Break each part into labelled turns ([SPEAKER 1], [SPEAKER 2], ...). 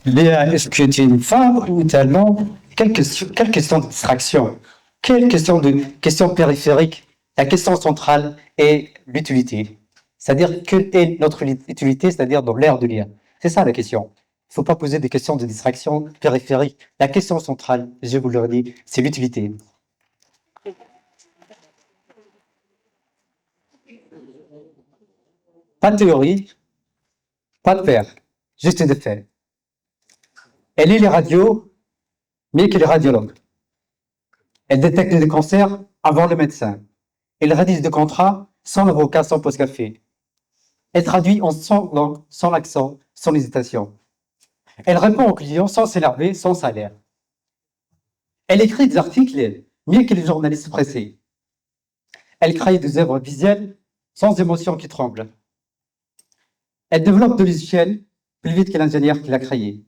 [SPEAKER 1] Léa, est-ce que tu es une femme ou tu es un homme? Quelle question de distraction? Question périphérique? La question centrale est l'utilité. C'est-à-dire, quelle est notre utilité, c'est-à-dire dans l'ère de l'IA? C'est ça la question. Il ne faut pas poser des questions de distraction périphérique. La question centrale, je vous le redis, c'est l'utilité. Pas de théorie, pas de faire, juste des faits. Elle lit les radios, mieux que les radiologues. Elle détecte des cancers avant le médecin. Elle rédige des contrats sans avocat, sans post-café. Elle traduit en 100 langues, sans accent, sans hésitation. Elle répond aux clients sans s'énerver, sans salaire. Elle écrit des articles mieux que les journalistes pressés. Elle crée des œuvres visuelles sans émotion qui tremble. Elle développe de logiciels plus vite que l'ingénieur qui l'a créé.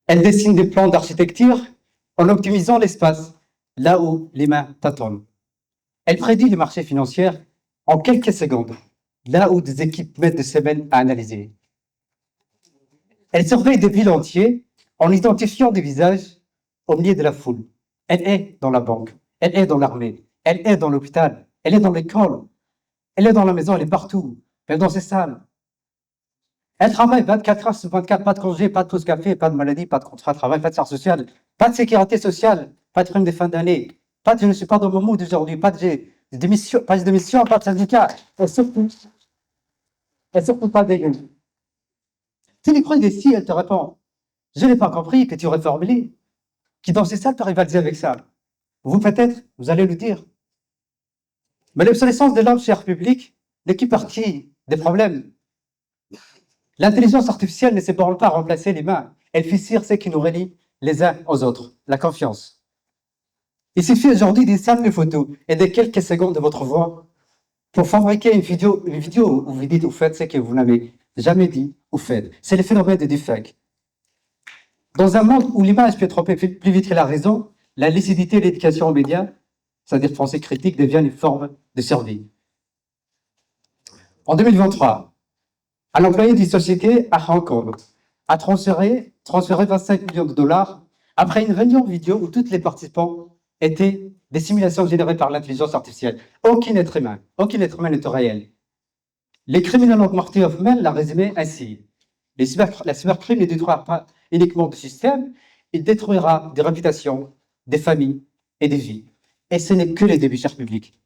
[SPEAKER 1] Elle dessine des plans d'architecture en optimisant l'espace là où les mains tâtonnent. Elle prédit les marchés financiers en quelques secondes, là où des équipes mettent des semaines à analyser. Elle surveille des villes entières en identifiant des visages au milieu de la foule. Elle est dans la banque, elle est dans l'armée, elle est dans l'hôpital, elle est dans l'école, elle est dans la maison, elle est partout, elle est dans ses salles. Elle travaille 24 heures sur 24, pas de congé, pas de pause café, pas de maladie, pas de contrat de travail, pas de charge sociale, pas de sécurité sociale, pas de prime de fin d'année, pas de je ne suis pas dans mon mood aujourd'hui, pas de démission, pas de syndicat, et surtout pas d'élu. Tu lui crois des si, elle te répond. Je n'ai pas compris que tu aurais formulé, qui dans ces salles peut rivaliser avec ça. Vous peut-être, vous allez le dire. Mais l'obsolescence de l'homme chez République n'est qu'une partie des problèmes. L'intelligence artificielle ne s'éborne pas à remplacer l'humain. Elle fissure ce qui nous relie les uns aux autres, la confiance. Il suffit aujourd'hui d'une simple photo et de quelques secondes de votre voix pour fabriquer une vidéo où vous dites ou faites ce que vous n'avez jamais dit ou fait. C'est le phénomène de deepfake. Dans un monde où l'image peut tromper plus vite que la raison, la lucidité et l'éducation aux médias, c'est-à-dire pensée critique, deviennent une forme de survie. En 2023, un employé d'une société à Hong Kong a transféré 25 millions de dollars après une réunion vidéo où tous les participants étaient des simulations générées par l'intelligence artificielle. Aucun être humain n'était réel. Les criminels of Marty Hoffman l'a résumé ainsi. La cybercrime ne détruira pas uniquement des systèmes, il détruira des réputations, des familles et des vies. Et ce n'est que les début, cher public.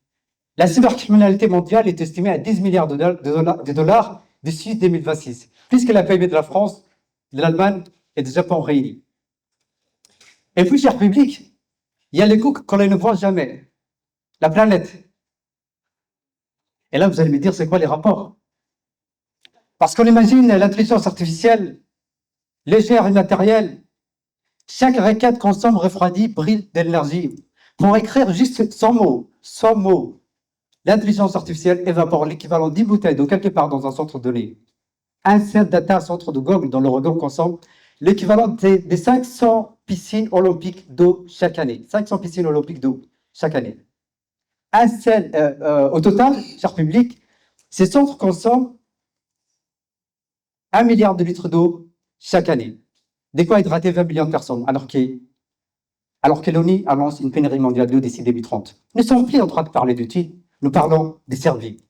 [SPEAKER 1] La cybercriminalité mondiale est estimée à 10 milliards de dollars d'ici 2026, plus que la PIB de la France, de l'Allemagne et du Japon réunis. Et puis, cher public, il y a les coûts qu'on ne voit jamais. La planète. Et là, vous allez me dire, c'est quoi les rapports? Parce qu'on imagine l'intelligence artificielle légère et matérielle. Chaque requête consomme, refroidit, brille de l'énergie. Pour écrire juste 100 mots, l'intelligence artificielle évapore l'équivalent d'10 bouteilles d'eau quelque part dans un centre de données. Un seul data centre de Google dans l'Oregon consomme l'équivalent des 500 piscines olympiques d'eau chaque année. 500 piscines olympiques d'eau chaque année. Au total, cher public, ces centres consomment 1 milliard de litres d'eau chaque année. De quoi hydrater 20 millions de personnes, alors que l'ONU annonce une pénurie mondiale d'eau d'ici 2030. Nous ne sommes plus en train de parler d'outils, nous parlons des services.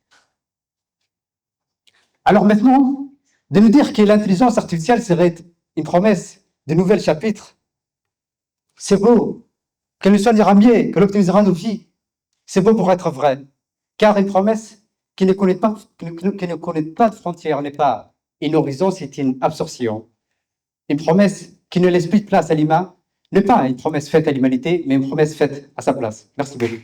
[SPEAKER 1] Alors maintenant, de nous dire que l'intelligence artificielle serait une promesse de nouveaux chapitres, c'est beau, qu'elle nous soignera mieux, qu'elle optimisera nos vies. C'est beau pour être vrai, car une promesse qui ne connaît pas de frontières n'est pas une horizon, c'est une absorption. Une promesse qui ne laisse plus de place à l'humain n'est pas une promesse faite à l'humanité, mais une promesse faite à sa place. Merci beaucoup.